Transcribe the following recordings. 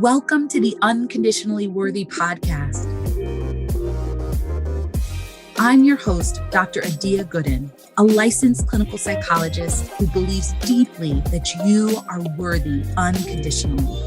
Welcome to the Unconditionally Worthy podcast. I'm your host, Dr. Adia Gooden, a licensed clinical psychologist who believes deeply that you are worthy unconditionally.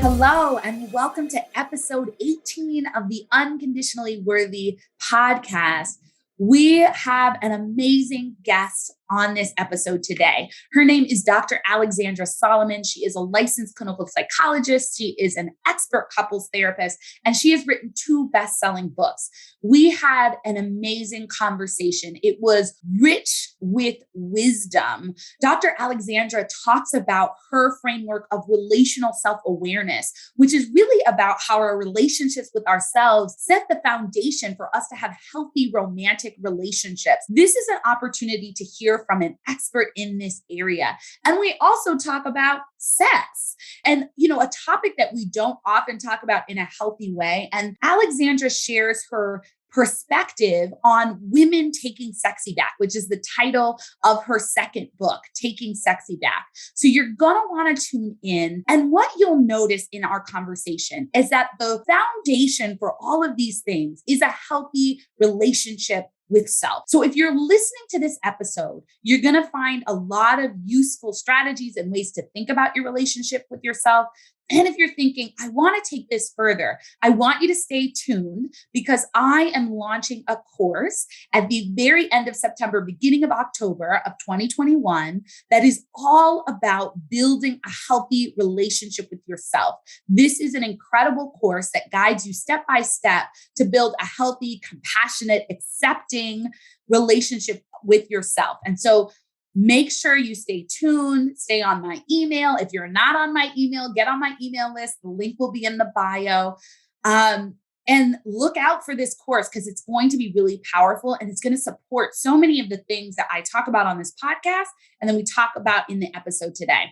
Hello, and welcome to episode 18 of the Unconditionally Worthy podcast. We have an amazing guest on this episode today. Her name is Dr. Alexandra Solomon. She is a licensed clinical psychologist. She is an expert couples therapist, and she has written 2 best-selling books. We had an amazing conversation. It was rich with wisdom. Dr. Alexandra talks about her framework of relational self-awareness, which is really about how our relationships with ourselves set the foundation for us to have healthy romantic relationships. This is an opportunity to hear from an expert in this area. And we also talk about sex and, a topic that we don't often talk about in a healthy way. And Alexandra shares her perspective on women taking sexy back, which is the title of her second book, Taking Sexy Back. So you're going to want to tune in. And what you'll notice in our conversation is that the foundation for all of these things is a healthy relationship with self. So if you're listening to this episode, you're going to find a lot of useful strategies and ways to think about your relationship with yourself. And if you're thinking, I want to take this further, I want you to stay tuned because I am launching a course at the very end of September, beginning of October of 2021, that is all about building a healthy relationship with yourself. This is an incredible course that guides you step by step to build a healthy, compassionate, accepting relationship with yourself. And so make sure you stay tuned, stay on my email. If you're not on my email, get on my email list. The link will be in the bio. And look out for this course because it's going to be really powerful and it's going to support so many of the things that I talk about on this podcast and then we talk about in the episode today.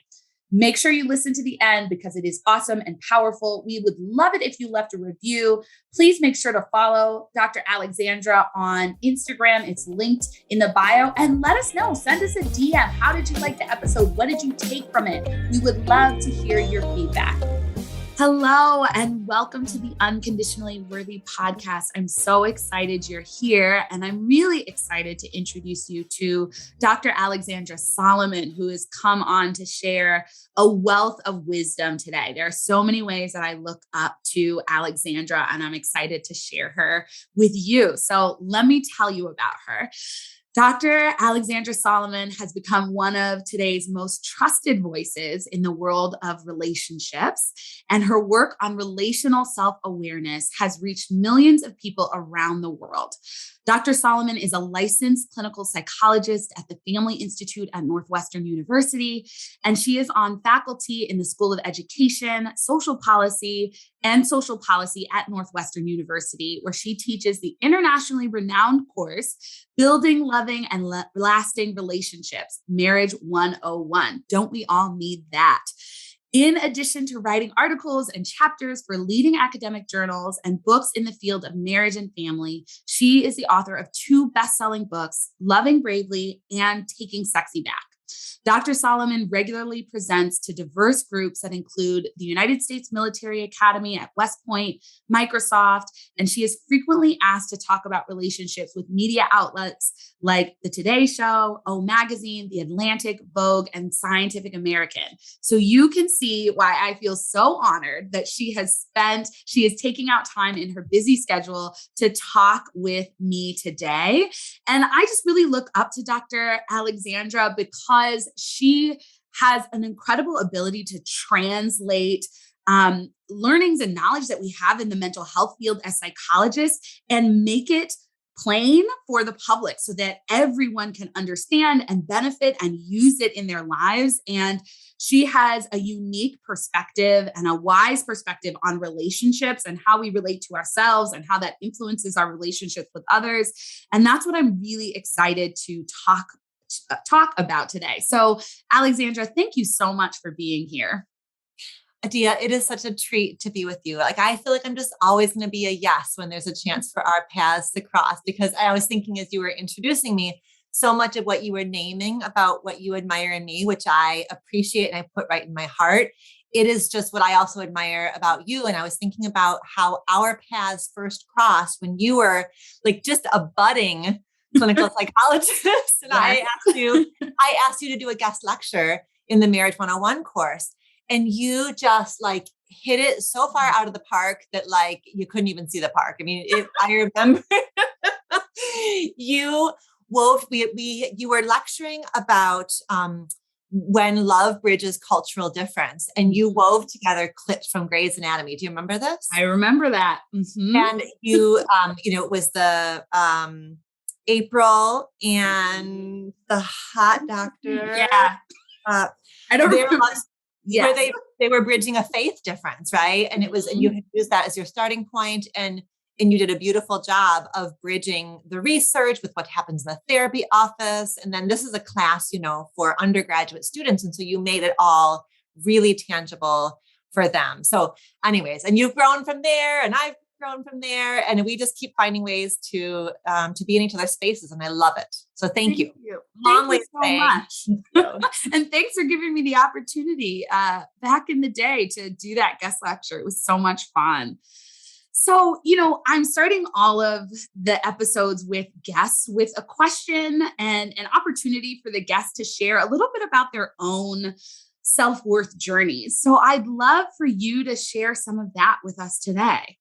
Make sure you listen to the end because it is awesome and powerful. We would love it if you left a review. Please make sure to follow Dr. Alexandra on Instagram. It's linked in the bio. And let us know. Send us a DM. How did you like the episode? What did you take from it? We would love to hear your feedback. Hello, and welcome to the Unconditionally Worthy podcast. I'm so excited you're here, and I'm really excited to introduce you to Dr. Alexandra Solomon, who has come on to share a wealth of wisdom today. There are so many ways that I look up to Alexandra, and I'm excited to share her with you. So let me tell you about her. Dr. Alexandra Solomon has become one of today's most trusted voices in the world of relationships, and her work on relational self-awareness has reached millions of people around the world. Dr. Solomon is a licensed clinical psychologist at the Family Institute at Northwestern University, and she is on faculty in the School of Education, Social Policy, and Social Policy at Northwestern University, where she teaches the internationally renowned course, Building Loving and Lasting Relationships, Marriage 101. Don't we all need that? In addition to writing articles and chapters for leading academic journals and books in the field of marriage and family, she is the author of 2 best-selling books, Loving Bravely and Taking Sexy Back. Dr. Solomon regularly presents to diverse groups that include the United States Military Academy at West Point, Microsoft, and she is frequently asked to talk about relationships with media outlets like The Today Show, O Magazine, The Atlantic, Vogue, and Scientific American. So you can see why I feel so honored that she is taking out time in her busy schedule to talk with me today. And I just really look up to Dr. Alexandra because she has an incredible ability to translate learnings and knowledge that we have in the mental health field as psychologists and make it plain for the public so that everyone can understand and benefit and use it in their lives. And she has a unique perspective and a wise perspective on relationships and how we relate to ourselves and how that influences our relationships with others. And that's what I'm really excited to talk about today. So Alexandra, thank you so much for being here. Adia, it is such a treat to be with you. I feel like I'm just always going to be a yes when there's a chance for our paths to cross, because I was thinking as you were introducing me, so much of what you were naming about what you admire in me, which I appreciate and I put right in my heart, it is just what I also admire about you. And I was thinking about how our paths first crossed when you were like just a budding clinical psychologist. And Yes. I asked you to do a guest lecture in the Marriage 101 course. And you just like hit it so far out of the park that like you couldn't even see the park. I mean, I remember you you were lecturing about when love bridges cultural difference, and you wove together clips from Grey's Anatomy. Do you remember this? I remember that. Mm-hmm. And you, it was the April and the hot doctor. Yeah. I don't remember. Where they were bridging a faith difference, right? And it was, and you had used that as your starting point, and you did a beautiful job of bridging the research with what happens in the therapy office. And then this is a class, for undergraduate students. And so you made it all really tangible for them. So anyways, and you've grown from there, and I've grown from there, and we just keep finding ways to be in each other's spaces. And I love it. So thank you. Long way so much. And thanks for giving me the opportunity back in the day to do that guest lecture. It was so much fun. So, I'm starting all of the episodes with guests with a question and an opportunity for the guests to share a little bit about their own self-worth journeys. So I'd love for you to share some of that with us today.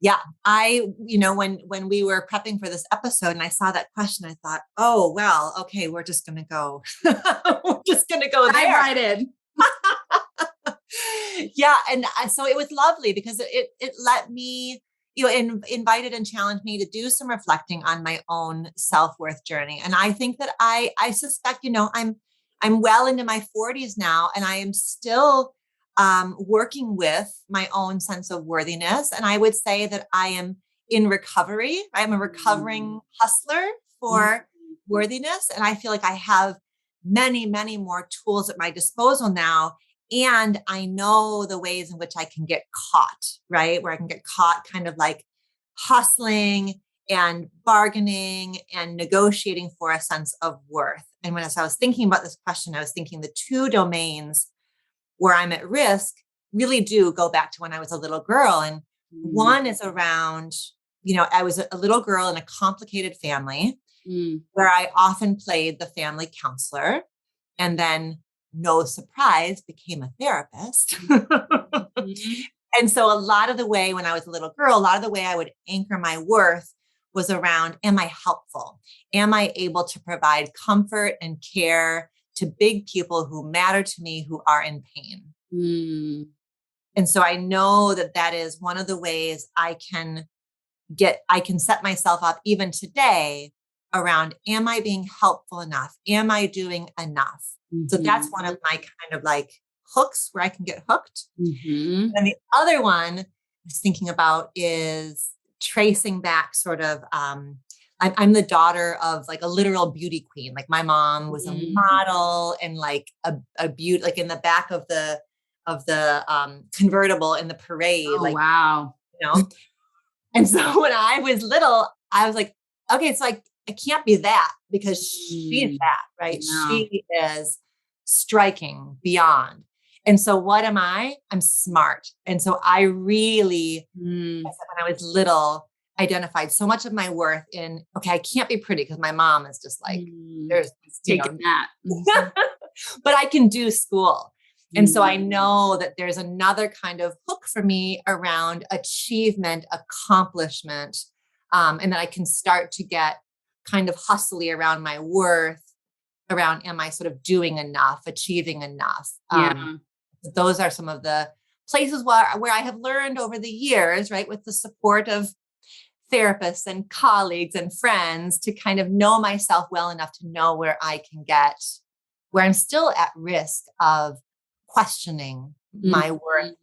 Yeah. When we were prepping for this episode and I saw that question, I thought, oh, well, okay, we're just going to go, we're just going to go there. Right in. Yeah. And so it was lovely because it let me, invited and challenged me to do some reflecting on my own self-worth journey. And I think that I suspect, I'm well into my 40s now, and I am still working with my own sense of worthiness. And I would say that I am in recovery. I'm a recovering hustler for worthiness. And I feel like I have many, many more tools at my disposal now. And I know the ways in which I can get caught, right? Where I can get caught kind of like hustling and bargaining and negotiating for a sense of worth. And as I was thinking about this question, I was thinking the two domains where I'm at risk really do go back to when I was a little girl. And one is around, I was a little girl in a complicated family where I often played the family counselor, and then, no surprise, became a therapist. And so a lot of the way when I was a little girl, a lot of the way I would anchor my worth was around, am I helpful? Am I able to provide comfort and care to big people who matter to me, who are in pain? And so I know that is one of the ways I can set myself up even today around, am I being helpful enough? Am I doing enough? So that's one of my kind of like hooks where I can get hooked. And the other one I was thinking about is tracing back sort of, I'm the daughter of like a literal beauty queen. Like my mom was a model and like a beauty, like in the back of the convertible in the parade. Oh, like, wow. And so when I was little, I was like, okay, so I can't be that because she's that, right? No. She is striking beyond. And so what am I? I'm smart. And so I really, when I was little, identified so much of my worth in, okay, I can't be pretty because my mom is just like, there's taking that. But I can do school. And so I know that there's another kind of hook for me around achievement, accomplishment, and that I can start to get kind of hustly around my worth, around, am I sort of doing enough, achieving enough? Those are some of the places where I have learned over the years, right, with the support of therapists and colleagues and friends, to kind of know myself well enough to know where I can get, where I'm still at risk of questioning my worth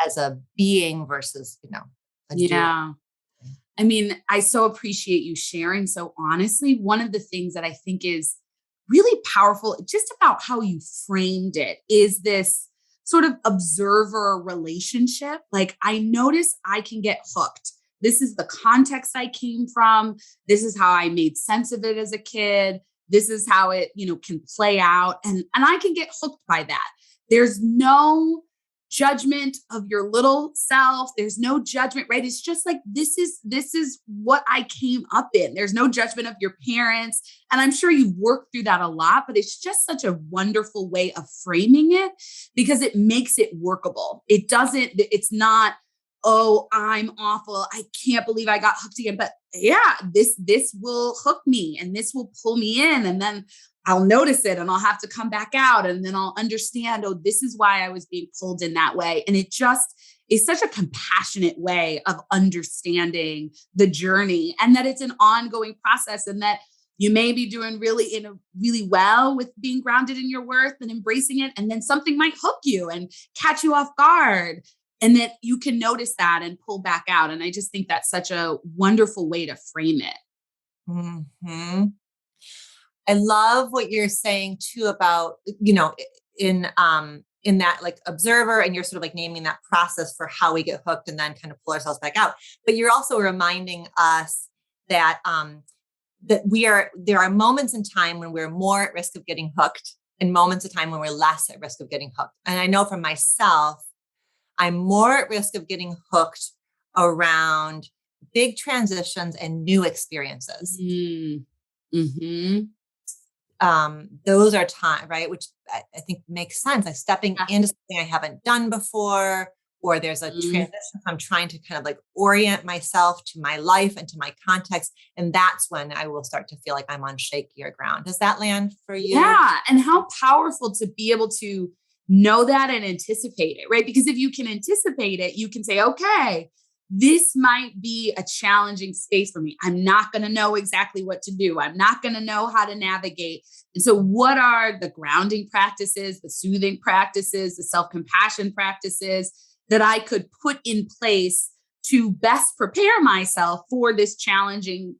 as a being versus, a doer. I mean, I so appreciate you sharing so honestly. One of the things that I think is really powerful, just about how you framed it, is this sort of observer relationship. Like, I notice I can get hooked. This is the context I came from. This is how I made sense of it as a kid. This is how it, can play out. And I can get hooked by that. there's no judgment of your little self. There's no judgment, right? It's just like, this is what I came up in. There's no judgment of your parents. And I'm sure you've worked through that a lot, but it's just such a wonderful way of framing it because it makes it workable. It's not, oh, I'm awful. I can't believe I got hooked again. But yeah, this will hook me and this will pull me in. And then I'll notice it and I'll have to come back out and then I'll understand, oh, this is why I was being pulled in that way. And it just is such a compassionate way of understanding the journey and that it's an ongoing process and that you may be doing really well with being grounded in your worth and embracing it. And then something might hook you and catch you off guard and that you can notice that and pull back out. And I just think that's such a wonderful way to frame it. Mm-hmm. I love what you're saying too about, in that like observer and you're sort of like naming that process for how we get hooked and then kind of pull ourselves back out. But you're also reminding us that, there are moments in time when we're more at risk of getting hooked and moments of time when we're less at risk of getting hooked. And I know for myself, I'm more at risk of getting hooked around big transitions and new experiences. Mm-hmm. Those are time, right? Which I think makes sense. Like stepping into something I haven't done before, or there's a transition. I'm trying to kind of like orient myself to my life and to my context. And that's when I will start to feel like I'm on shakier ground. Does that land for you? Yeah. And how powerful to be able to know that and anticipate it, right? Because if you can anticipate it, you can say, okay, this might be a challenging space for me. I'm not going to know exactly what to do. I'm not going to know how to navigate. And so what are the grounding practices, the soothing practices, the self-compassion practices that I could put in place to best prepare myself for this challenging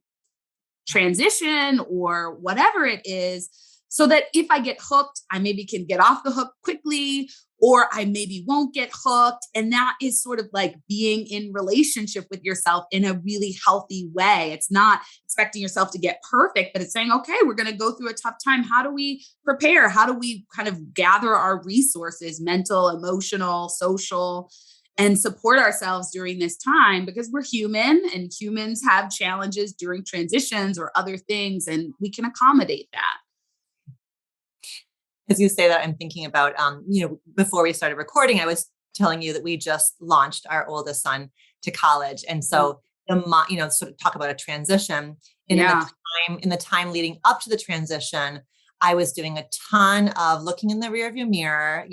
transition or whatever it is, so that if I get hooked, I maybe can get off the hook quickly, or I maybe won't get hooked. And that is sort of like being in relationship with yourself in a really healthy way. It's not expecting yourself to get perfect, but it's saying, okay, we're going to go through a tough time. How do we prepare? How do we kind of gather our resources, mental, emotional, social, and support ourselves during this time? Because we're human and humans have challenges during transitions or other things, and we can accommodate that. As you say that, I'm thinking about, before we started recording, I was telling you that we just launched our oldest son to college. And so, sort of talk about a transition. And in the time leading up to the transition, I was doing a ton of looking in the rearview mirror,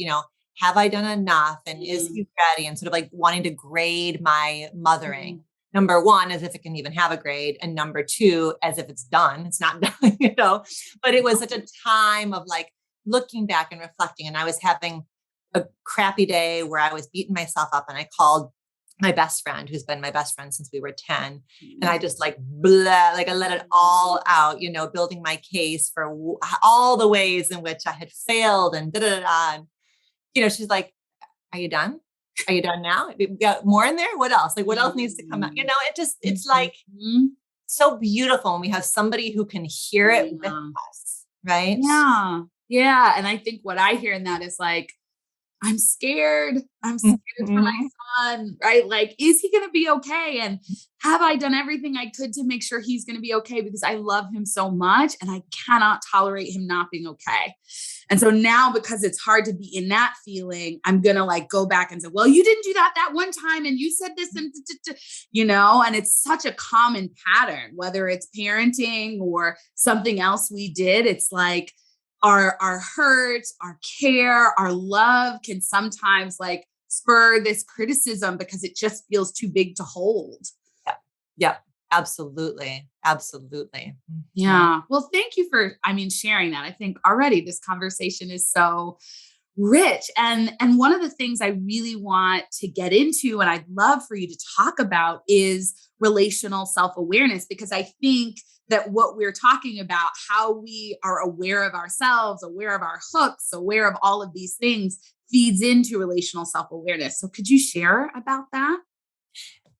have I done enough? And is he ready? And sort of like wanting to grade my mothering. Number one, as if it can even have a grade. And number two, as if it's done. It's not done, but it was such a time of like, looking back and reflecting. And I was having a crappy day where I was beating myself up and I called my best friend, who's been my best friend since we were 10. And I just like, I let it all out, building my case for all the ways in which I had failed and And, she's like, are you done? Are you done now? We got more in there? What else? Like, what else needs to come out? It's like so beautiful when we have somebody who can hear it with us, right? Yeah. Yeah. And I think what I hear in that is like, I'm scared. I'm scared for my son, right? Like, is he going to be okay? And have I done everything I could to make sure he's going to be okay? Because I love him so much and I cannot tolerate him not being okay. And so now, because it's hard to be in that feeling, I'm going to like go back and say, well, you didn't do that one time. And you said this and, and it's such a common pattern, whether it's parenting or something else we did. It's like, our hurt, our care, our love can sometimes like spur this criticism because it just feels too big to hold. Yeah, absolutely. Absolutely. Yeah. Well, thank you for, sharing that. I think already this conversation is so rich. And one of the things I really want to get into and I'd love for you to talk about is relational self-awareness, because I think that what we're talking about, how we are aware of ourselves, aware of our hooks, aware of all of these things feeds into relational self-awareness. So could you share about that?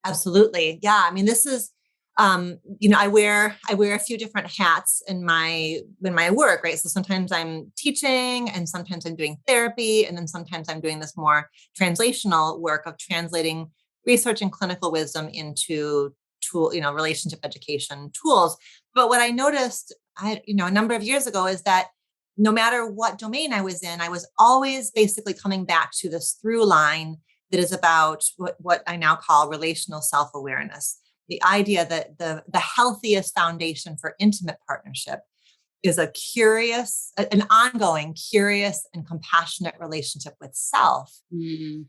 Absolutely. Yeah. This is I wear a few different hats in my work, right? So sometimes I'm teaching, and sometimes I'm doing therapy, and then sometimes I'm doing this more translational work of translating research and clinical wisdom into relationship education tools. But what I noticed, a number of years ago, is that no matter what domain I was in, I was always basically coming back to this through line that is about what I now call relational self-awareness. The idea that the healthiest foundation for intimate partnership is an ongoing, curious, and compassionate relationship with self. Mm-hmm.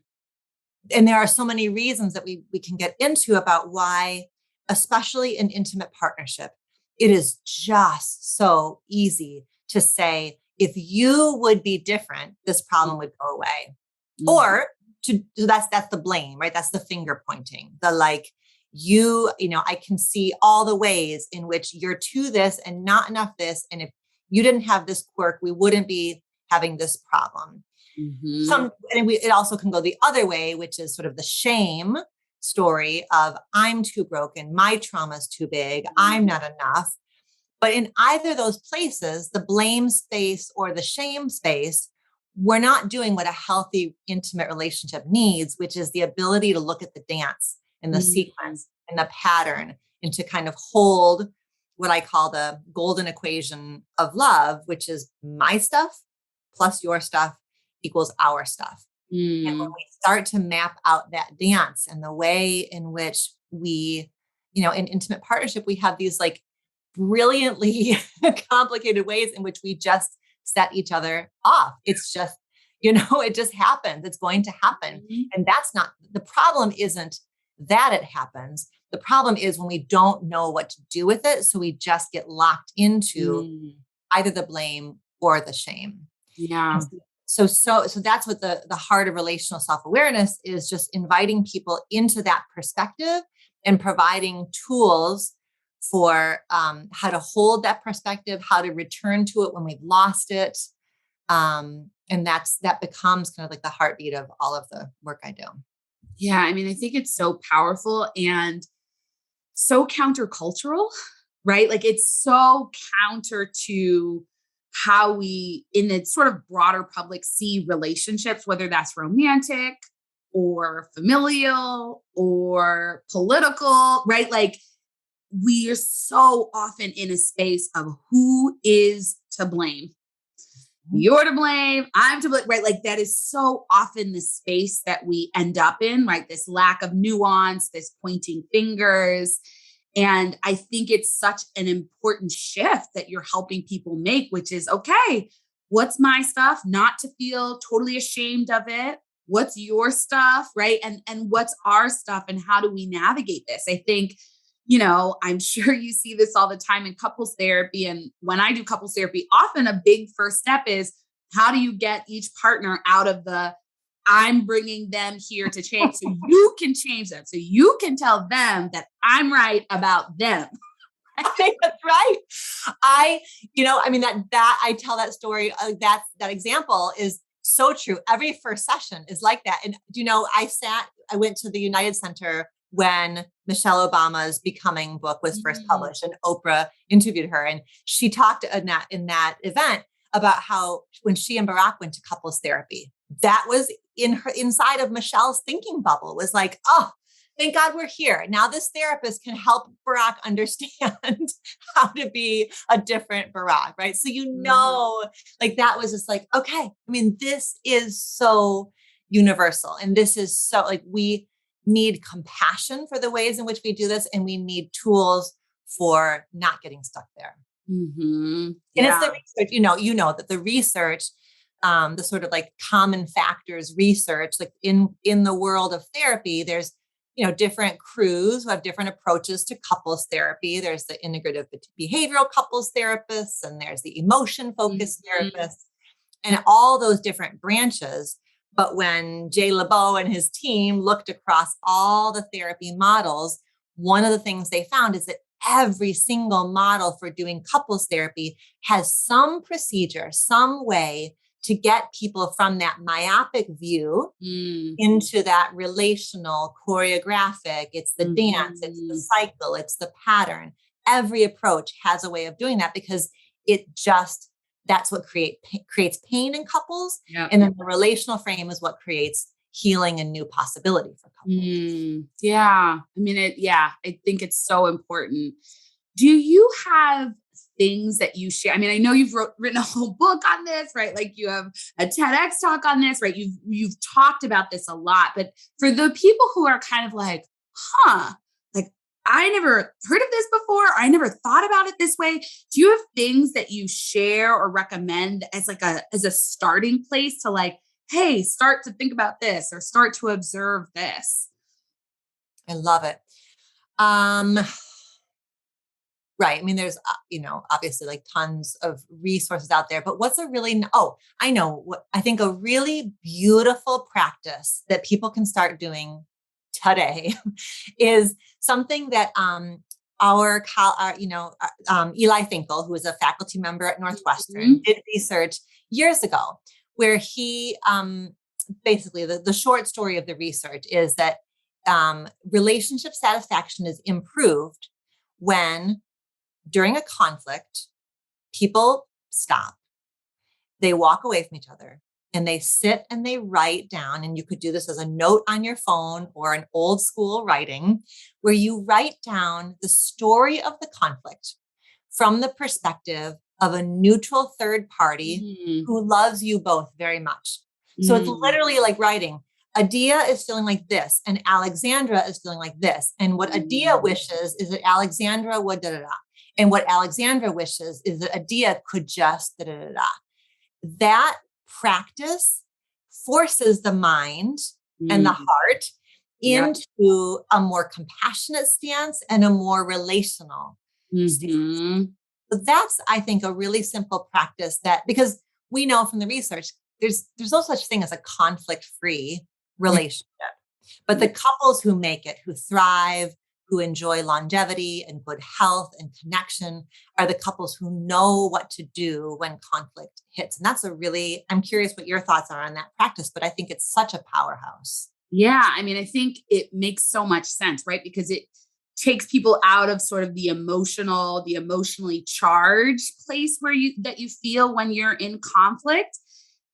And there are so many reasons that we can get into about why, especially in intimate partnership, it is just so easy to say, if you would be different, this problem would go away. Mm-hmm. Or so that's the blame, right? That's the finger pointing, the like, I can see all the ways in which you're to this and not enough this. And if you didn't have this quirk, we wouldn't be having this problem. Mm-hmm. It also can go the other way, which is sort of the shame story of I'm too broken, my trauma is too big, I'm not enough. But in either of those places, the blame space or the shame space, we're not doing what a healthy, intimate relationship needs, which is the ability to look at the dance and the sequence and the pattern, and to kind of hold what I call the golden equation of love, which is my stuff plus your stuff equals our stuff. And when we start to map out that dance and the way in which we, in intimate partnership, we have these like brilliantly complicated ways in which we just set each other off. It's just, it just happens. It's going to happen. Mm-hmm. And that's not, the problem isn't that it happens. The problem is when we don't know what to do with it. So we just get locked into either the blame or the shame. Yeah. So that's what the heart of relational self-awareness is, just inviting people into that perspective and providing tools for how to hold that perspective, how to return to it when we've lost it. And that becomes kind of like the heartbeat of all of the work I do. Yeah. I mean, I think it's so powerful and so countercultural, right? Like it's so counter to how we, in the sort of broader public, see relationships, whether that's romantic or familial or political, right? Like we are so often in a space of who is to blame. You're to blame, I'm to blame, right? Like that is so often the space that we end up in, right? This lack of nuance, this pointing fingers. And I think it's such an important shift that you're helping people make, which is, okay, what's my stuff? Not to feel totally ashamed of it. What's your stuff, right? And what's our stuff, and how do we navigate this? I think, I'm sure you see this all the time in couples therapy. And when I do couples therapy, often a big first step is, how do you get each partner out of the, I'm bringing them here to change so you can change them. So you can tell them that I'm right about them. I think that's right. I tell that story. That example is so true. Every first session is like that. And, I went to the United Center when Michelle Obama's Becoming book was first published, and Oprah interviewed her. And she talked in that event about how when she and Barack went to couples therapy, that was inside of Michelle's thinking bubble, was like, oh, thank God we're here. Now this therapist can help Barack understand how to be a different Barack, right? So, like that was just like, okay, I mean, this is so universal. And this is so like, we need compassion for the ways in which we do this. And we need tools for not getting stuck there. Mm-hmm. Yeah. And it's the research, that the research, the sort of like common factors research, like in the world of therapy, there's, different crews who have different approaches to couples therapy. There's the integrative behavioral couples therapists, and there's the emotion focused therapists, and all those different branches. But when Jay LeBeau and his team looked across all the therapy models, one of the things they found is that every single model for doing couples therapy has some procedure, some way to get people from that myopic view into that relational, choreographic. It's the dance, it's the cycle, it's the pattern. Every approach has a way of doing that because that's what creates pain in couples. Yep. And then the relational frame is what creates healing and new possibility for couples. Yeah. I mean, I think it's so important. Do you have things that you share? I mean, I know you've written a whole book on this, right? Like you have a TEDx talk on this, right? You've talked about this a lot, but for the people who are kind of like, like I never heard of this before, or I never thought about it this way. Do you have things that you share or recommend as like as a starting place to like, hey, start to think about this or start to observe this? I love it. Right. I mean, there's, obviously like tons of resources out there, but I know what I think a really beautiful practice that people can start doing today is something that, Eli Finkel, who is a faculty member at Northwestern, did research years ago where he, basically the short story of the research is that, relationship satisfaction is improved when during a conflict, people stop, they walk away from each other, and they sit and they write down, and you could do this as a note on your phone or an old school writing, where you write down the story of the conflict from the perspective of a neutral third party who loves you both very much. So it's literally like writing, Adia is feeling like this, and Alexandra is feeling like this. And what Adia wishes is that Alexandra would da-da-da. And what Alexandra wishes is that Adia could just da-da-da-da. That practice forces the mind and the heart into a more compassionate stance and a more relational stance. So that's, I think, a really simple practice because we know from the research, there's no such thing as a conflict-free relationship. But the couples who make it, who thrive, who enjoy longevity and good health and connection are the couples who know what to do when conflict hits. And I'm curious what your thoughts are on that practice, but I think it's such a powerhouse. Yeah. I mean, I think it makes so much sense, right? Because it takes people out of sort of the emotionally charged place that you feel when you're in conflict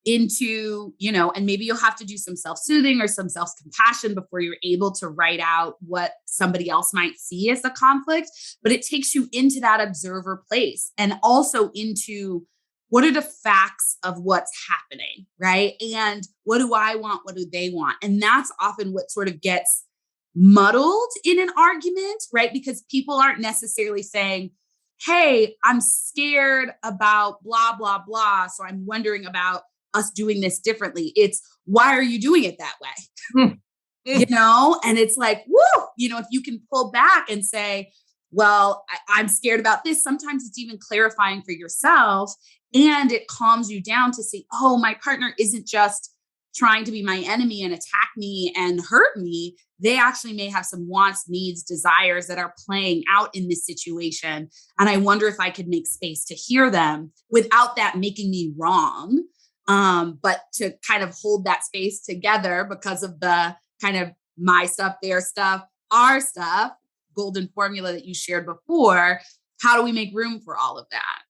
into, and maybe you'll have to do some self-soothing or some self-compassion before you're able to write out what somebody else might see as a conflict. But it takes you into that observer place and also into what are the facts of what's happening, right? And what do I want? What do they want? And that's often what sort of gets muddled in an argument, right? Because people aren't necessarily saying, hey, I'm scared about blah, blah, blah. So I'm wondering about us doing this differently. It's why are you doing it that way? And it's like, woo, if you can pull back and say, well, I'm scared about this. Sometimes it's even clarifying for yourself and it calms you down to say, oh, my partner isn't just trying to be my enemy and attack me and hurt me. They actually may have some wants, needs, desires that are playing out in this situation. And I wonder if I could make space to hear them without that making me wrong. But to kind of hold that space together because of the kind of my stuff, their stuff, our stuff, golden formula that you shared before. How do we make room for all of that?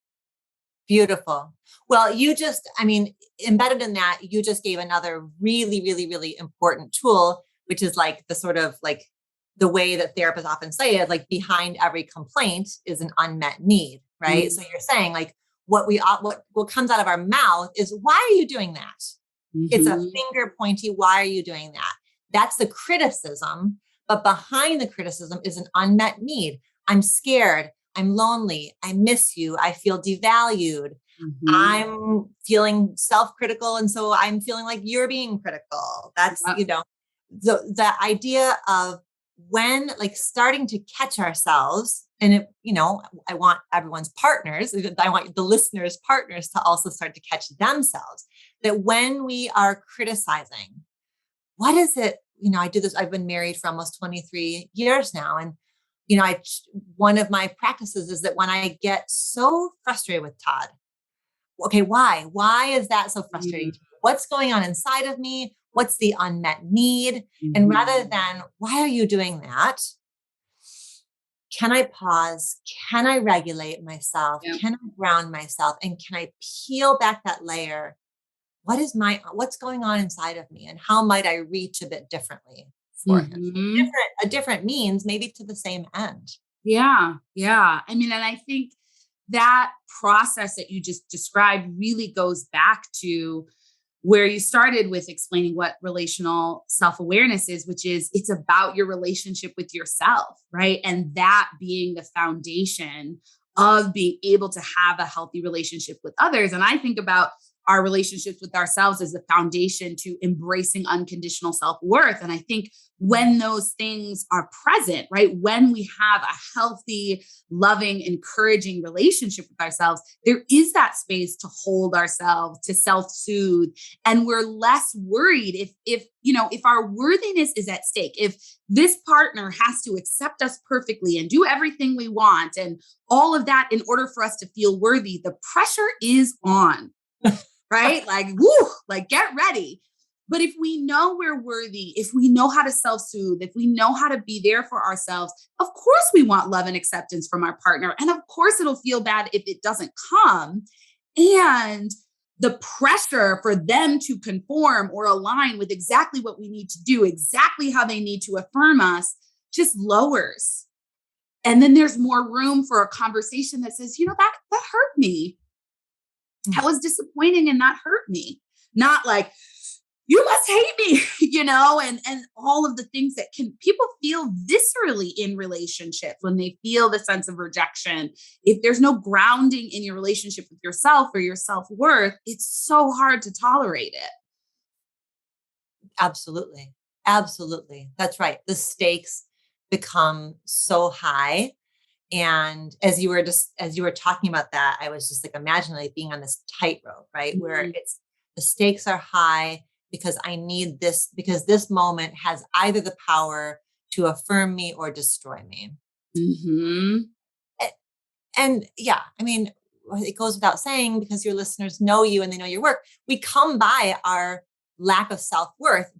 Beautiful. Well, embedded in that, you just gave another really, really, really important tool, which is like the sort of like the way that therapists often say it, like behind every complaint is an unmet need, right? So you're saying like, what comes out of our mouth is, why are you doing that? It's a finger pointy. Why are you doing that? That's the criticism. But behind the criticism is an unmet need. I'm scared. I'm lonely. I miss you. I feel devalued. I'm feeling self-critical. And so I'm feeling like you're being critical. That's, the idea of when like starting to catch ourselves. And I want everyone's partners, I want the listeners' partners to also start to catch themselves, that when we are criticizing, what is it? I do this, I've been married for almost 23 years now. And, one of my practices is that when I get so frustrated with Todd, okay, why is that so frustrating to you? What's going on inside of me? What's the unmet need? And rather than, why are you doing that? Can I pause? Can I regulate myself? Yeah. Can I ground myself? And can I peel back that layer? What's going on inside of me? And how might I reach a bit differently for him? A different means, maybe to the same end. Yeah. Yeah. I mean, and I think that process that you just described really goes back to where you started with explaining what relational self-awareness is, which is it's about your relationship with yourself, right? And that being the foundation of being able to have a healthy relationship with others. And I think about our relationships with ourselves as the foundation to embracing unconditional self-worth. And I think when those things are present, right? When we have a healthy, loving, encouraging relationship with ourselves, there is that space to hold ourselves, to self-soothe, and we're less worried if our worthiness is at stake, if this partner has to accept us perfectly and do everything we want and all of that in order for us to feel worthy, the pressure is on. Right? Like, woo, like get ready. But if we know we're worthy, if we know how to self-soothe, if we know how to be there for ourselves, of course we want love and acceptance from our partner. And of course it'll feel bad if it doesn't come. And the pressure for them to conform or align with exactly what we need to do, exactly how they need to affirm us, just lowers. And then there's more room for a conversation that says, that hurt me. That was disappointing and that hurt me. Not like, you must hate me, and all of the things that people feel viscerally in relationships when they feel the sense of rejection. If there's no grounding in your relationship with yourself or your self-worth, it's so hard to tolerate it. Absolutely. Absolutely. That's right. The stakes become so high. And as you were talking about that, I was just like imagining like being on this tightrope, right? Mm-hmm. Where the stakes are high because I need this, because this moment has either the power to affirm me or destroy me. Mm-hmm. And yeah, I mean, it goes without saying, because your listeners know you and they know your work, we come by our lack of self-worth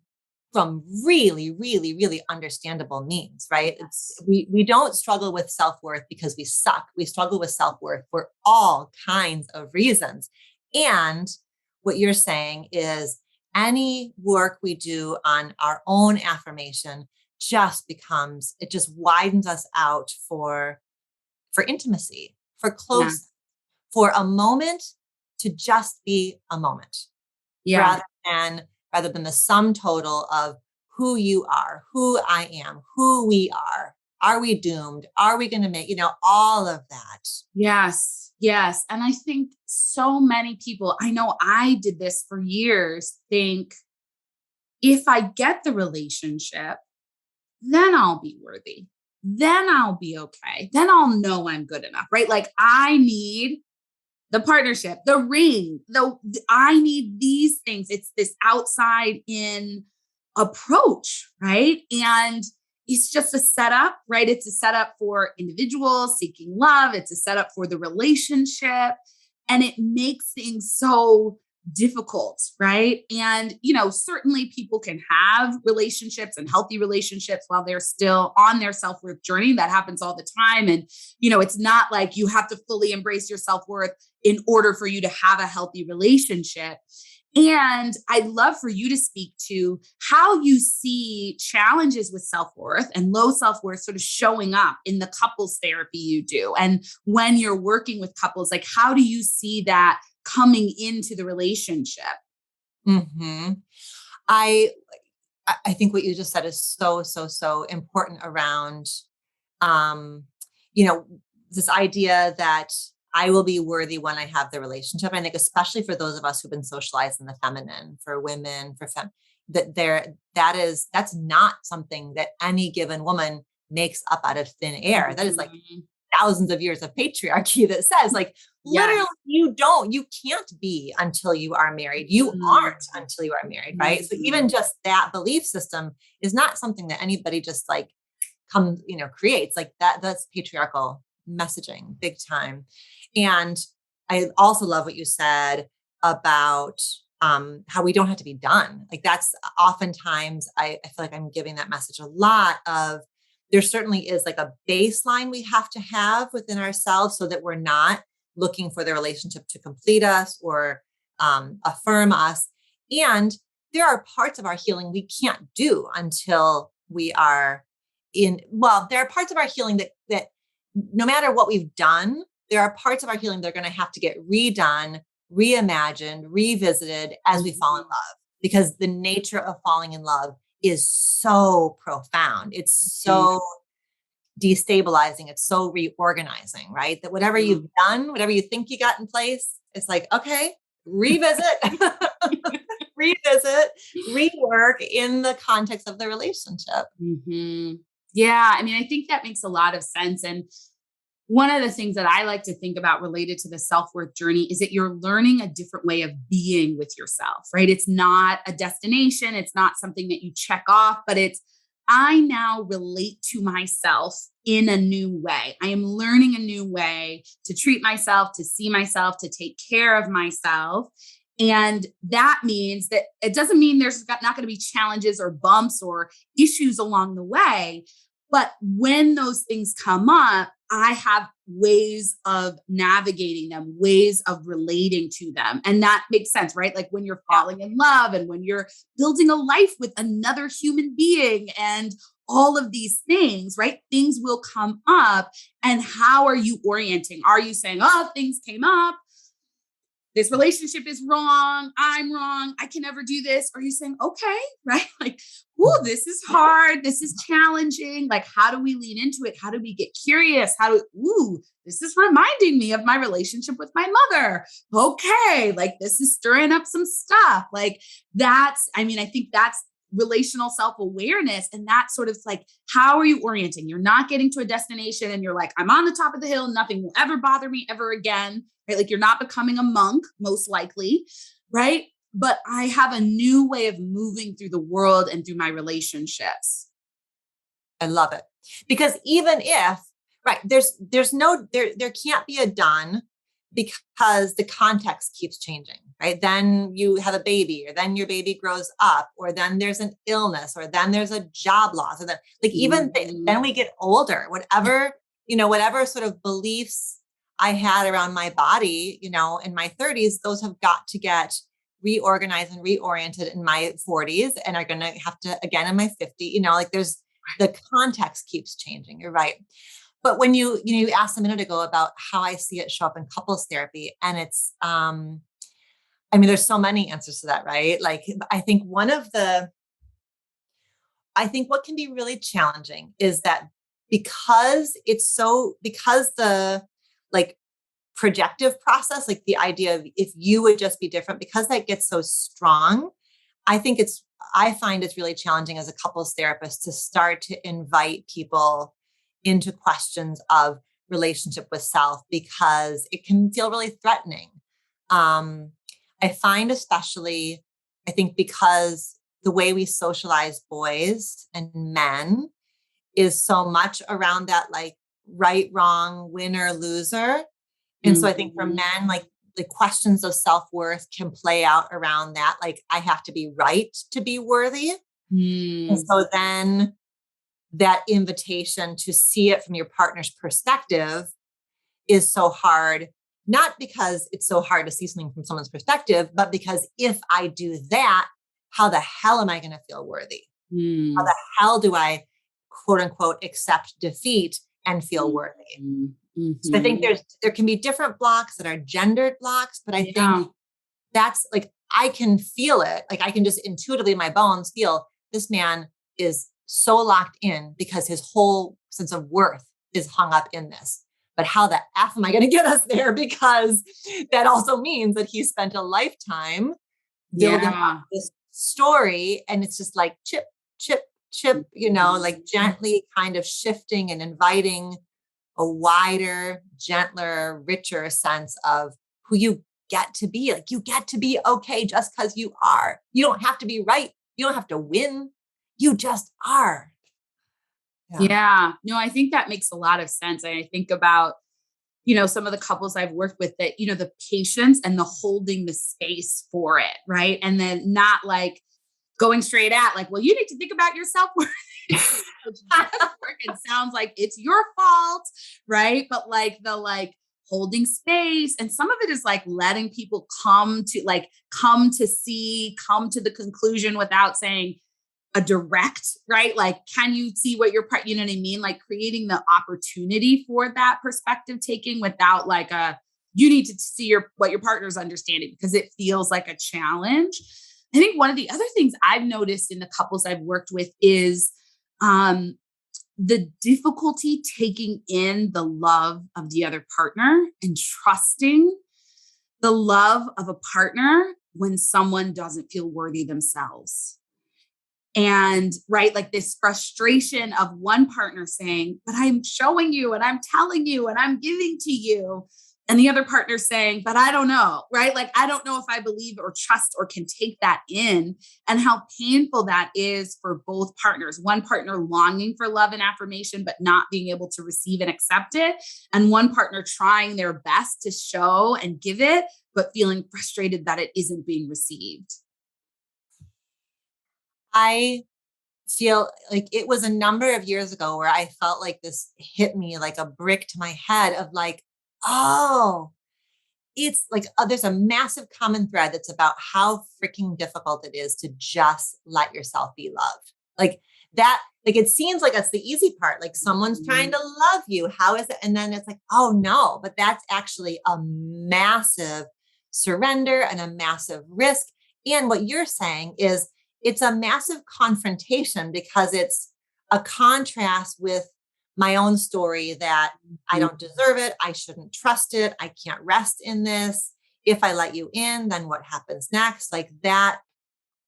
from really, really, really understandable means, right? We don't struggle with self-worth because we suck. We struggle with self-worth for all kinds of reasons. And what you're saying is any work we do on our own affirmation it just widens us out for intimacy, for close, for a moment to just be a moment. Yeah. Rather than the sum total of who you are, who I am, who we are. Are we doomed? Are we going to make, all of that? Yes. Yes. And I think so many people, I know I did this for years, think if I get the relationship, then I'll be worthy. Then I'll be okay. Then I'll know I'm good enough, right? Like I need the partnership, the ring, I need these things. It's this outside in approach, right? And it's just a setup, right? It's a setup for individuals seeking love. It's a setup for the relationship. And it makes things so difficult, right? And, certainly people can have relationships and healthy relationships while they're still on their self-worth journey. That happens all the time. And, it's not like you have to fully embrace your self-worth in order for you to have a healthy relationship. And I'd love for you to speak to how you see challenges with self-worth and low self-worth sort of showing up in the couples therapy you do. And when you're working with couples, like how do you see that coming into the relationship? Mm-hmm. I think what you just said is so, so, so important around, this idea that I will be worthy when I have the relationship. I think especially for those of us who've been socialized in the feminine, for women, that's not something that any given woman makes up out of thin air. Mm-hmm. That is like thousands of years of patriarchy that says like, literally you can't be until you are married. You aren't until you are married. Right. So even just that belief system is not something that anybody just like creates like that. That's patriarchal messaging big time. And I also love what you said about how we don't have to be done. Like that's oftentimes I feel like I'm giving that message a lot of there certainly is like a baseline we have to have within ourselves so that we're not looking for the relationship to complete us or affirm us. And there are parts of our healing we can't do until we are there are parts of our healing that no matter what we've done, there are parts of our healing that are going to have to get redone, reimagined, revisited as we fall in love, because the nature of falling in love is so profound. It's so destabilizing. It's so reorganizing, right? That whatever you've done, whatever you think you got in place, it's like, okay, revisit, revisit, rework in the context of the relationship. Mm-hmm. Yeah. I mean, I think that makes a lot of sense. And one of the things that I like to think about related to the self-worth journey is that you're learning a different way of being with yourself, right? It's not a destination. It's not something that you check off, but it's, I now relate to myself in a new way. I am learning a new way to treat myself, to see myself, to take care of myself. And that means that it doesn't mean there's not going to be challenges or bumps or issues along the way. But when those things come up, I have ways of navigating them, ways of relating to them. And that makes sense, right? Like when you're falling in love and when you're building a life with another human being and all of these things, right? Things will come up. And how are you orienting? Are you saying, oh, things came up, this relationship is wrong, I'm wrong, I can never do this? Or are you saying, okay, right? Like, ooh, this is hard, this is challenging. Like, how do we lean into it? How do we get curious? This is reminding me of my relationship with my mother. Okay, like this is stirring up some stuff. Like I think that's relational self-awareness. And that's sort of like, how are you orienting? You're not getting to a destination and you're like, I'm on the top of the hill. Nothing will ever bother me ever again. Right? Like you're not becoming a monk, most likely. Right. But I have a new way of moving through the world and through my relationships. I love it. Because even if, right, there can't be a done because the context keeps changing, right? Then you have a baby, or then your baby grows up, or then there's an illness, or then there's a job loss, or then then we get older, whatever sort of beliefs I had around my body, in my 30s, those have got to get reorganized and reoriented in my 40s and are going to have to again in my 50s, there's the context keeps changing. You're right. But when you asked a minute ago about how I see it show up in couples therapy, and it's, there's so many answers to that, right? Like, I think what can be really challenging is that because the like projective process, like the idea of if you would just be different, because that gets so strong, I find it's really challenging as a couples therapist to start to invite people into questions of relationship with self, because it can feel really threatening. I find especially, I think because the way we socialize boys and men is so much around that like right, wrong, winner, loser. And so I think for men, like the questions of self-worth can play out around that. Like I have to be right to be worthy. And so then that invitation to see it from your partner's perspective is so hard, not because it's so hard to see something from someone's perspective, but because if I do that, how the hell am I going to feel worthy? How the hell do I, quote unquote, accept defeat and feel worthy? So I think there can be different blocks that are gendered blocks, but I think that's like, I can feel it. Like I can just intuitively in my bones feel this man is so locked in because his whole sense of worth is hung up in this. But how the F am I going to get us there? Because that also means that he spent a lifetime building up this story. And it's just like chip, chip, chip, like gently kind of shifting and inviting a wider, gentler, richer sense of who you get to be. Like you get to be okay just because you are. You don't have to be right. You don't have to win. You just are. Yeah. No, I think that makes a lot of sense. And I think about some of the couples I've worked with that, the patience and the holding the space for it. Right. And then not like going straight at like, well, you need to think about your self-worth. It sounds like it's your fault. Right. But like holding space. And some of it is like letting people come to the conclusion without saying a direct, right? Like, can you see what your part, you know what I mean? Like creating the opportunity for that perspective taking without like you need to see what your partner's understanding because it feels like a challenge. I think one of the other things I've noticed in the couples I've worked with is, the difficulty taking in the love of the other partner and trusting the love of a partner when someone doesn't feel worthy themselves. And right, like this frustration of one partner saying, but I'm showing you and I'm telling you and I'm giving to you. And the other partner saying, but I don't know, right? Like, I don't know if I believe or trust or can take that in and how painful that is for both partners. One partner longing for love and affirmation, but not being able to receive and accept it. And one partner trying their best to show and give it, but feeling frustrated that it isn't being received. I feel like it was a number of years ago where I felt like this hit me like a brick to my head of like, oh, it's like there's a massive common thread that's about how freaking difficult it is to just let yourself be loved. Like that, like it seems like that's the easy part. Like someone's trying to love you. How is it? And then it's like, oh no, but that's actually a massive surrender and a massive risk. And what you're saying is it's a massive confrontation because it's a contrast with my own story that I don't deserve it. I shouldn't trust it. I can't rest in this. If I let you in, then what happens next? Like that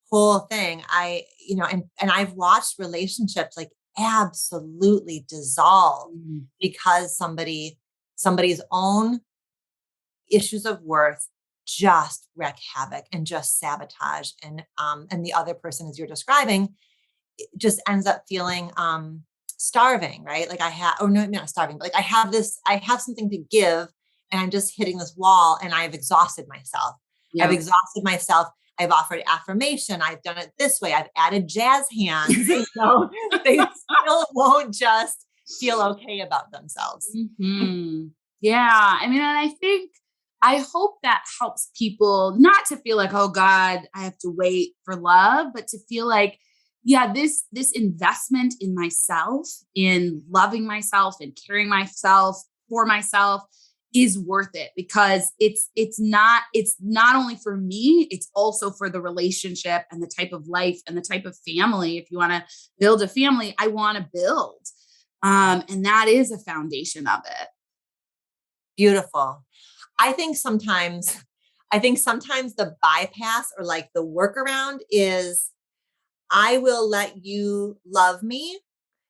whole thing. And I've watched relationships like absolutely dissolve because somebody's own issues of worth just wreak havoc and just sabotage. And the other person, as you're describing, it just ends up feeling starving, right? Like not starving, but like I have something to give and I'm just hitting this wall and I've exhausted myself. Yeah. I've exhausted myself. I've offered affirmation. I've done it this way. I've added jazz hands. They still won't just feel okay about themselves. Mm-hmm. Yeah. I mean, and I hope that helps people not to feel like, oh God, I have to wait for love, but to feel like, yeah, this investment in myself, in loving myself and caring myself for myself is worth it because it's not only for me, it's also for the relationship and the type of life and the type of family. If you want to build a family, I want to build. And that is a foundation of it. Beautiful. I think sometimes the bypass or like the workaround is I will let you love me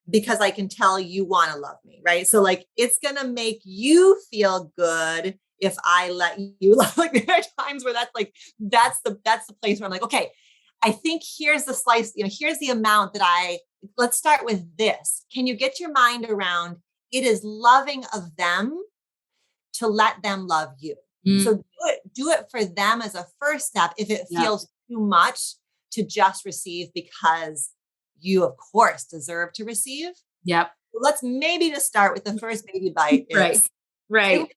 because I can tell you want to love me, right? So like, it's going to make you feel good if I let you love. Like there are times where that's the place where I'm like, okay, I think here's the slice, here's the amount that let's start with this. Can you get your mind around it is loving of them to let them love you. So do it for them as a first step. If it feels too much to just receive because you of course deserve to receive. Yep. Let's maybe just start with the first baby bite. Right.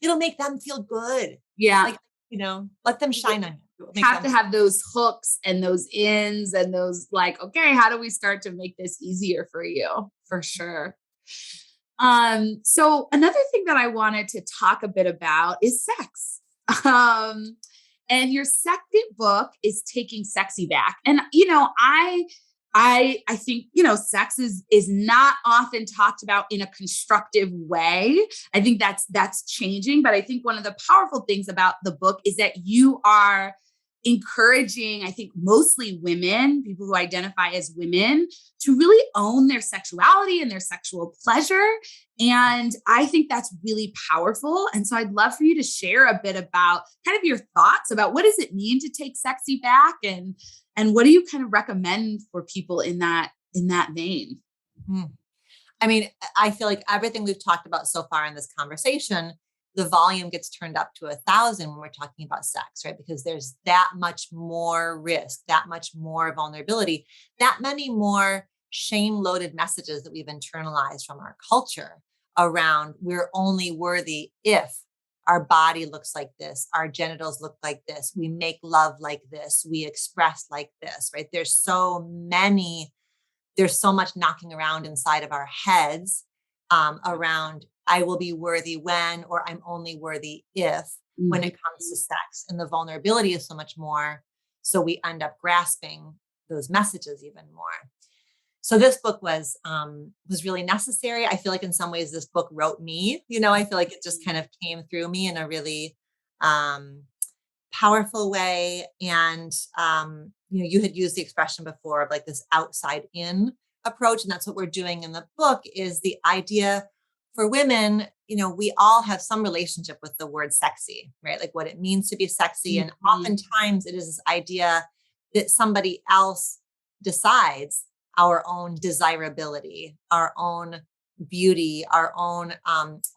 It'll make them feel good. Yeah. Like, let them shine on you. Have to have those hooks and those ins and those like, okay, how do we start to make this easier for you? For sure. So another thing that I wanted to talk a bit about is sex. And your second book is Taking Sexy Back. And, I think, sex is not often talked about in a constructive way. I think that's changing. But I think one of the powerful things about the book is that you are encouraging, I think, mostly women, people who identify as women, to really own their sexuality and their sexual pleasure. And I think that's really powerful. And so I'd love for you to share a bit about kind of your thoughts about what does it mean to take sexy back and what do you kind of recommend for people in that vein? I mean, I feel like everything we've talked about so far in this conversation, the volume gets turned up to 1,000 when we're talking about sex, right? Because there's that much more risk, that much more vulnerability, that many more shame-loaded messages that we've internalized from our culture around we're only worthy if our body looks like this, our genitals look like this, we make love like this, we express like this, right? There's so much knocking around inside of our heads around I will be worthy when, or I'm only worthy if, when it comes to sex. And the vulnerability is so much more. So we end up grasping those messages even more. So this book was really necessary. I feel like in some ways this book wrote me. I feel like it just kind of came through me in a really powerful way. And, you had used the expression before of like this outside in approach. And that's what we're doing in the book is the idea for women, we all have some relationship with the word sexy, right? Like what it means to be sexy. And oftentimes it is this idea that somebody else decides our own desirability, our own beauty, our own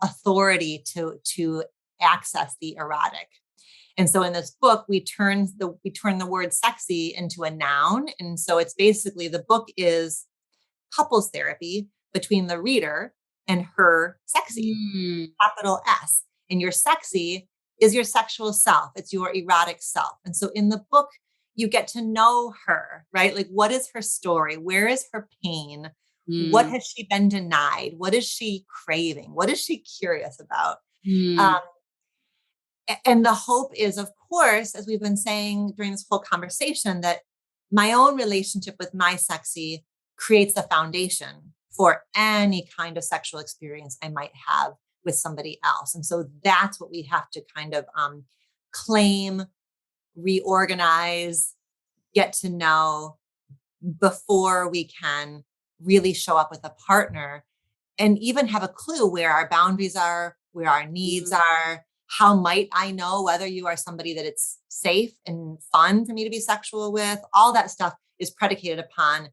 authority to access the erotic. And so in this book, we turn the word sexy into a noun. And so it's basically the book is couples therapy between the reader and her sexy, capital S. And your sexy is your sexual self. It's your erotic self. And so in the book, you get to know her, right? Like what is her story? Where is her pain? What has she been denied? What is she craving? What is she curious about? And the hope is, of course, as we've been saying during this whole conversation, that my own relationship with my sexy creates the foundation for any kind of sexual experience I might have with somebody else. And so that's what we have to kind of claim, reorganize, get to know before we can really show up with a partner and even have a clue where our boundaries are, where our needs are. How might I know whether you are somebody that it's safe and fun for me to be sexual with? All that stuff is predicated upon,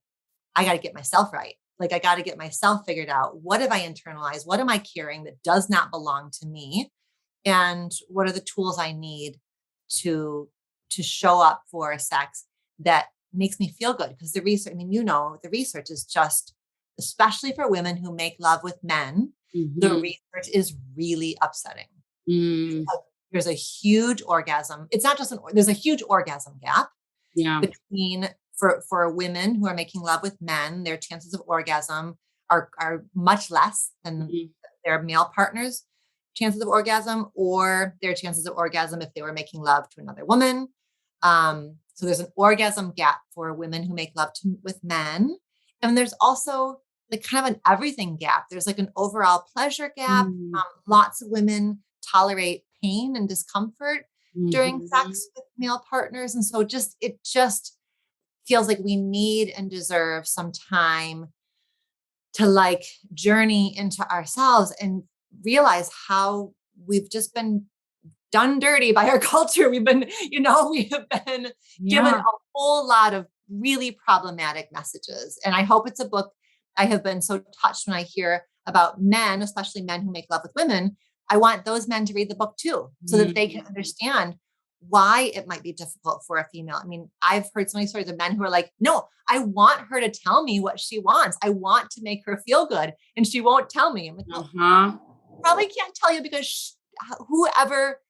I got to get myself right. Like I got to get myself figured out. What have I internalized? What am I carrying that does not belong to me? And what are the tools I need to show up for a sex that makes me feel good? Because the research, the research is just, especially for women who make love with men, the research is really upsetting. There's a huge orgasm. It's not just there's a huge orgasm gap between for women who are making love with men, their chances of orgasm are much less than their male partners' chances of orgasm or their chances of orgasm if they were making love to another woman. So there's an orgasm gap for women who make love with men. And there's also like kind of an everything gap. There's like an overall pleasure gap. Lots of women tolerate pain and discomfort during sex with male partners. And so it just feels like we need and deserve some time to like journey into ourselves and realize how we've just been done dirty by our culture. We have been given a whole lot of really problematic messages. And I hope it's a book. I have been so touched when I hear about men, especially men who make love with women. I want those men to read the book too, so that they can understand why it might be difficult for a female. I mean, I've heard so many stories of men who are like, no, I want her to tell me what she wants. I want to make her feel good. And she won't tell me. I'm like, well, probably can't tell you because whoever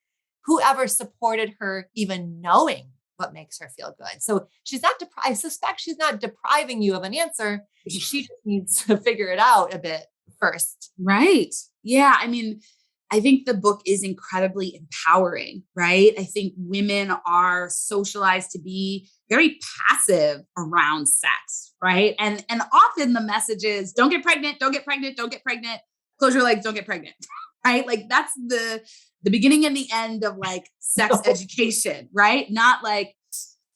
supported her even knowing what makes her feel good. So she's not I suspect she's not depriving you of an answer. She just needs to figure it out a bit first. Right. Yeah. I mean, I think the book is incredibly empowering, right? I think women are socialized to be very passive around sex, right? And often the message is don't get pregnant, don't get pregnant, don't get pregnant, close your legs, don't get pregnant, right? Like that's the beginning and the end of like sex education, right? Not like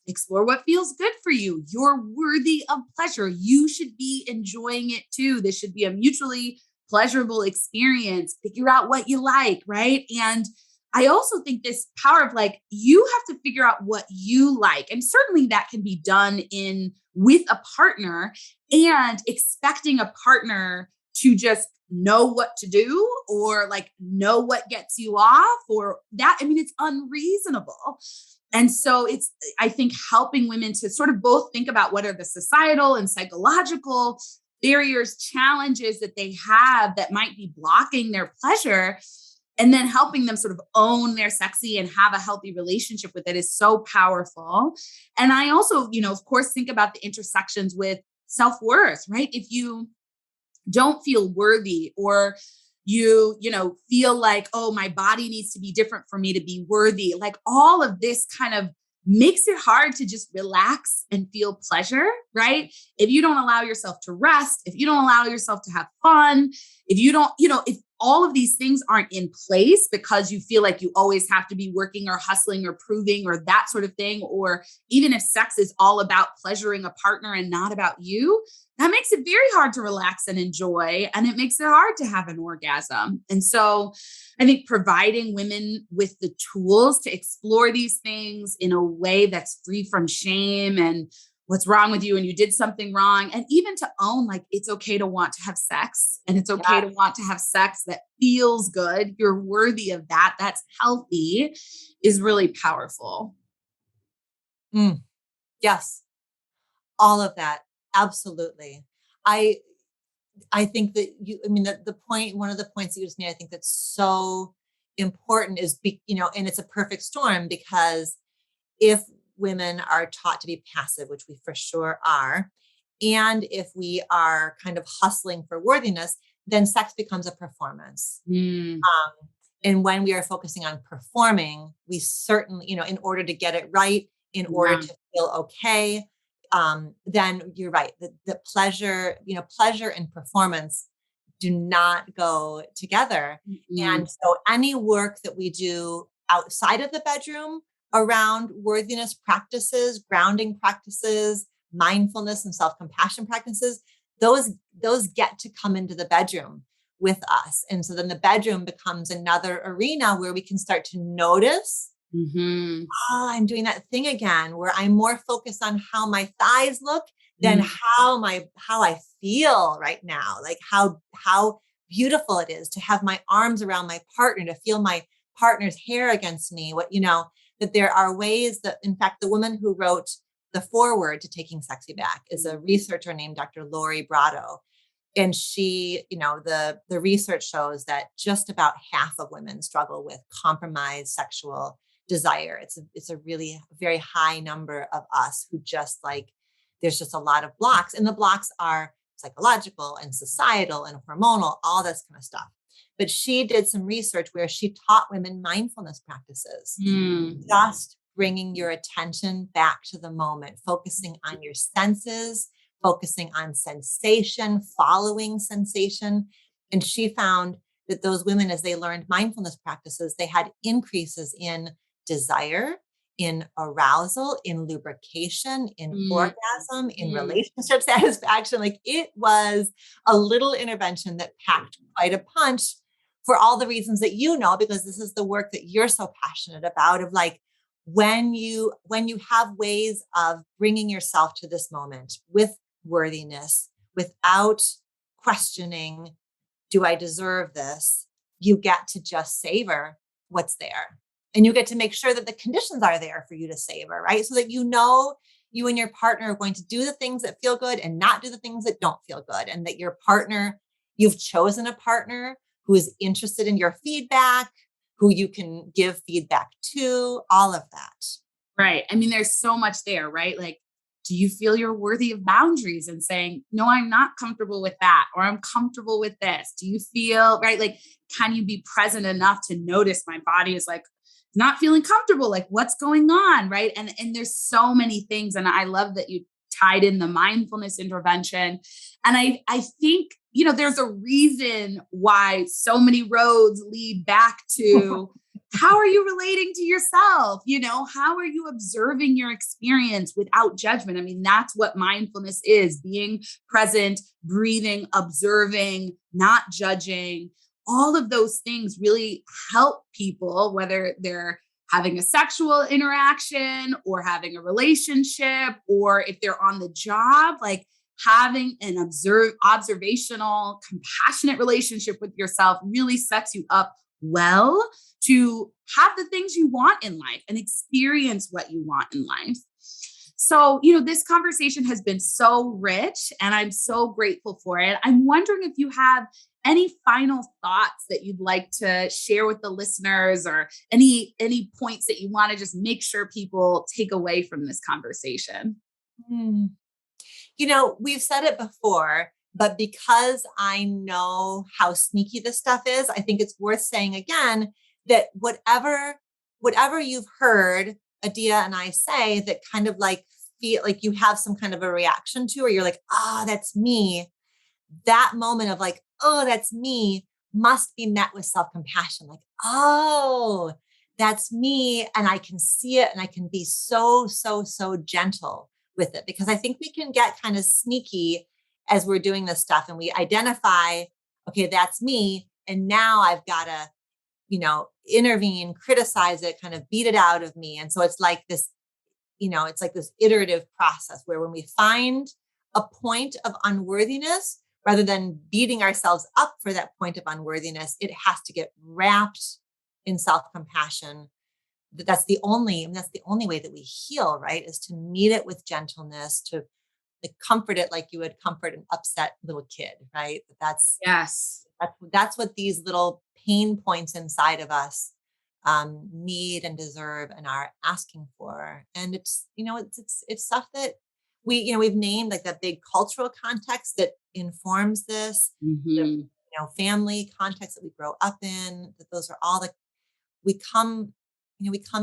explore what feels good for you. You're worthy of pleasure. You should be enjoying it too. This should be a mutually pleasurable experience. Figure out what you like, right? And I also think this power of like, you have to figure out what you like. And certainly that can be done with a partner and expecting a partner to just know what to do or like know what gets you off or that. I mean, it's unreasonable. And so I think helping women to sort of both think about what are the societal and psychological barriers, challenges that they have that might be blocking their pleasure, and then helping them sort of own their sexy and have a healthy relationship with it is so powerful. And I also, of course, think about the intersections with self-worth, right? If you don't feel worthy or you feel like, oh, my body needs to be different for me to be worthy, like all of this kind of makes it hard to just relax and feel pleasure, right? If you don't allow yourself to rest, if you don't allow yourself to have fun, if you don't, if all of these things aren't in place because you feel like you always have to be working or hustling or proving or that sort of thing, or even if sex is all about pleasuring a partner and not about you, that makes it very hard to relax and enjoy. And it makes it hard to have an orgasm. And so I think providing women with the tools to explore these things in a way that's free from shame and what's wrong with you and you did something wrong, and even to own like it's okay to want to have sex and it's okay to want to have sex that feels good. You're worthy of that. That's healthy, is really powerful. Yes, all of that. Absolutely. I I think that the point, one of the points that you just made, I think that's so important is, and it's a perfect storm because if women are taught to be passive, which we for sure are, and if we are kind of hustling for worthiness, then sex becomes a performance. Mm, And when we are focusing on performing, we certainly, in order to get it right, in order yeah. to feel okay, then you're right. The pleasure, pleasure and performance do not go together. Mm, And so any work that we do outside of the bedroom around worthiness practices, grounding practices, mindfulness and self-compassion practices, those get to come into the bedroom with us. And so then the bedroom becomes another arena where we can start to notice, mm-hmm. I'm doing that thing again, where I'm more focused on how my thighs look than Mm, how I feel right now. Like how beautiful it is to have my arms around my partner, to feel my partner's hair against me. That there are ways that, in fact, the woman who wrote the foreword to Taking Sexy Back is a researcher named Dr. Lori Brotto. And she, the research shows that just about half of women struggle with compromised sexual desire. It's a really very high number of us who just like, there's just a lot of blocks, and the blocks are psychological and societal and hormonal, all this kind of stuff. But she did some research where she taught women mindfulness practices, mm, just bringing your attention back to the moment, focusing on your senses, focusing on sensation, following sensation. And she found that those women, as they learned mindfulness practices, they had increases in desire, in arousal, in lubrication, in mm, orgasm, in mm. relationship satisfaction. Like, it was a little intervention that packed quite a punch for all the reasons that because this is the work that you're so passionate about, of like, when you have ways of bringing yourself to this moment with worthiness without questioning, do I deserve this? You get to just savor what's there. And you get to make sure that the conditions are there for you to savor, right? So that you and your partner are going to do the things that feel good and not do the things that don't feel good. And that your partner, you've chosen a partner who is interested in your feedback, who you can give feedback to, all of that. Right. I mean, there's so much there, right? Like, do you feel you're worthy of boundaries and saying, no, I'm not comfortable with that, or I'm comfortable with this? Do you feel, right? Like, can you be present enough to notice my body is like not feeling comfortable? Like, what's going on? Right. And there's so many things. And I love that you tied in the mindfulness intervention. And I think, there's a reason why so many roads lead back to how are you relating to yourself? How are you observing your experience without judgment? I mean, that's what mindfulness is: being present, breathing, observing, not judging. All of those things really help people, whether they're having a sexual interaction or having a relationship, or if they're on the job. Like, having an observational, compassionate relationship with yourself really sets you up well to have the things you want in life and experience what you want in life. So, this conversation has been so rich and I'm so grateful for it. I'm wondering if you have any final thoughts that you'd like to share with the listeners, or any points that you want to just make sure people take away from this conversation. Hmm. We've said it before, but because I know how sneaky this stuff is, I think it's worth saying again that whatever you've heard Adia and I say that kind of like feel like you have some kind of a reaction to, or you're like, that's me. That moment of like, oh, that's me must be met with self-compassion. Like, oh, that's me. And I can see it and I can be so, so, so gentle with it, because I think we can get kind of sneaky as we're doing this stuff and we identify, okay, that's me. And now I've got to, intervene, criticize it, kind of beat it out of me. And so it's like this, it's like this iterative process where when we find a point of unworthiness, rather than beating ourselves up for that point of unworthiness, it has to get wrapped in self-compassion. That's the only way that we heal, right? Is to meet it with gentleness, to like comfort it like you would comfort an upset little kid, right? Yes. That's what these little pain points inside of us need and deserve and are asking for. And it's stuff that we've named, like that big cultural context that informs this, the family context that we grow up in, that those are all like, we come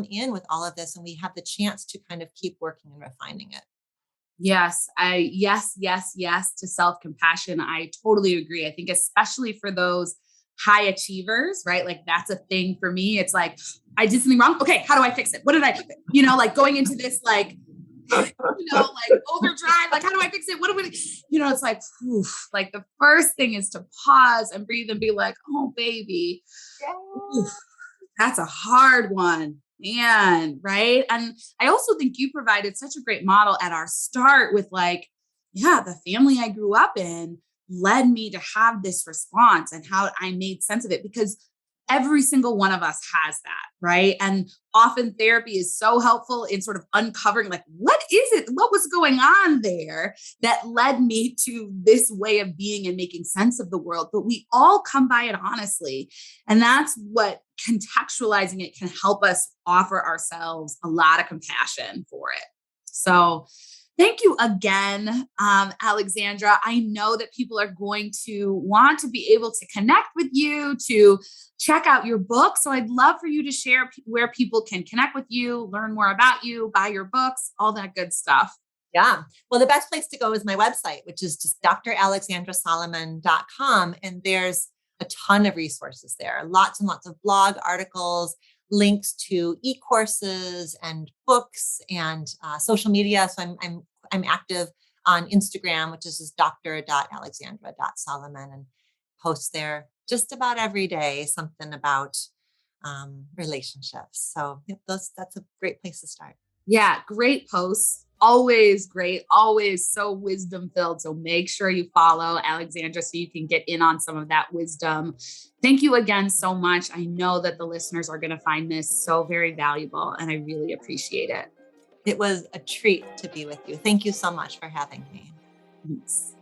in with all of this and we have the chance to kind of keep working and refining it. Yes, yes to self-compassion. I totally agree. I think especially for those high achievers, right? Like that's a thing for me. It's like, I did something wrong. Okay, how do I fix it? What did I do? Like going into this, like, like overdrive, like, how do I fix it? What do we, it's like, like the first thing is to pause and breathe and be like, oh, baby, that's a hard one. Man, right? And I also think you provided such a great model at our start with like, the family I grew up in led me to have this response and how I made sense of it, because every single one of us has that, right? And often therapy is so helpful in sort of uncovering like, what is it? What was going on there that led me to this way of being and making sense of the world? But we all come by it honestly. And that's what contextualizing it can help us offer ourselves a lot of compassion for it. So thank you again, Alexandra. I know that people are going to want to be able to connect with you, to check out your book. So I'd love for you to share where people can connect with you, learn more about you, buy your books, all that good stuff. Yeah. Well, the best place to go is my website, which is just dralexandrasolomon.com. And there's a ton of resources there, lots and lots of blog articles, links to e-courses and books and social media. So I'm active on Instagram, which is just dr.alexandra.solomon, and post there just about every day something about relationships. So that's a great place to start. Yeah, great posts. Always great, always so wisdom filled. So make sure you follow Alexandra so you can get in on some of that wisdom. Thank you again so much. I know that the listeners are going to find this so very valuable, and I really appreciate it. It was a treat to be with you. Thank you so much for having me. Thanks.